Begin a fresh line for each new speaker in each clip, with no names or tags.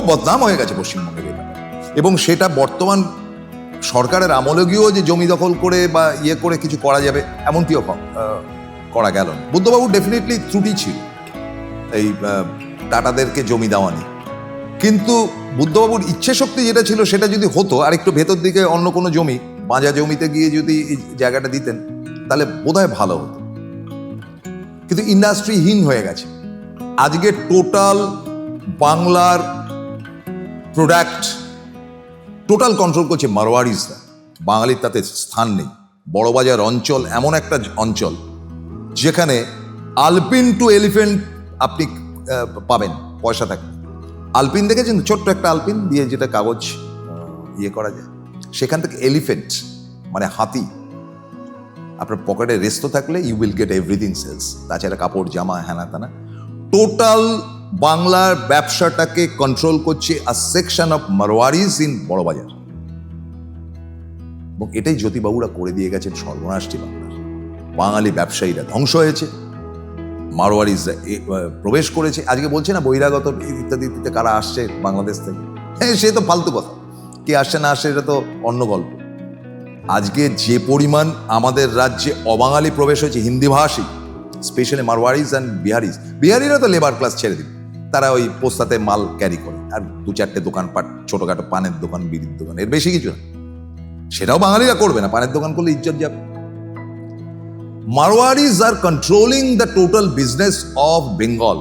খুব বদনাম হয়ে গেছে পশ্চিমবঙ্গের এটা, এবং সেটা বর্তমান সরকারের আমলে গিয়েও যে জমি দখল করে বা ইয়ে করে কিছু করা যাবে এমনটিও করা গেল না। বুদ্ধবাবু ডেফিনেটলি ত্রুটি ছিল এই টাটাদেরকে জমি দেওয়া নিয়ে, কিন্তু বুদ্ধবাবুর ইচ্ছে শক্তি যেটা ছিল সেটা যদি হতো আর একটু ভেতর দিকে অন্য কোনো জমি, বাঁজা জমিতে গিয়ে যদি এই জায়গাটা দিতেন তাহলে বোধহয় ভালো হতো, কিন্তু ইন্ডাস্ট্রিহীন হয়ে গেছে। আজকে টোটাল বাংলার প্রোডাক্ট টোটাল কন্ট্রোল করছে মারওয়াড়িসরা, বাঙালির তাতে স্থান নেই। বড়বাজার অঞ্চল এমন একটা অঞ্চল যেখানে আলপিন টু এলিফেন্ট আপনি পাবেন পয়সা থাকে। আলপিন দেখেছেন, ছোট্ট একটা আলপিন দিয়ে যেটা কাগজ ইয়ে করা যায়, সেখান থেকে এলিফেন্ট মানে হাতি। আপনার পকেটে রেস্ট থাকলে you will get everything sales, তাছাড়া কাপড় জামা হ্যানা তানা। টোটাল বাংলার ব্যবসাটাকে কন্ট্রোল করছে আ সেকশন অফ মারওয়ারিজ ইন বড়বাজার, এবং এটাই জ্যোতিবাবুরা করে দিয়ে গেছেন সর্বনাশটি বাংলার। বাঙালি ব্যবসায়ীরা ধ্বংস হয়েছে, মারওয়ারিজরা প্রবেশ করেছে। আজকে বলছে না বহিরাগত ইত্যাদি ইত্যাদি কারা আসছে বাংলাদেশ থেকে, হ্যাঁ সে তো ফালতু কথা, কে আসছে না আসছে এটা তো অন্য গল্প। আজকে যে পরিমাণ আমাদের রাজ্যে অবাঙালি প্রবেশ হয়েছে হিন্দিভাষী, স্পেশালি মারওয়ারিজ অ্যান্ড বিহারিজ। বিহারিরা তো লেবার ক্লাস ছেড়ে দিন, তারা ওই পোস্তাতে মাল ক্যারি করে আর দু চারটে দোকানপাট, ছোটখাটো পানের দোকান, বিড়ির দোকান, এর বেশি কিছু না। সেটাও বাঙালিরা করবে না, পানের দোকান করলে ইজ্জত যাবে। মারওয়ারিজ আর controlling the total business of Bengal,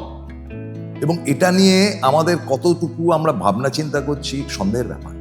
এবং এটা নিয়ে আমাদের কতটুকু আমরা ভাবনা চিন্তা করছি সন্দেহের ব্যাপার।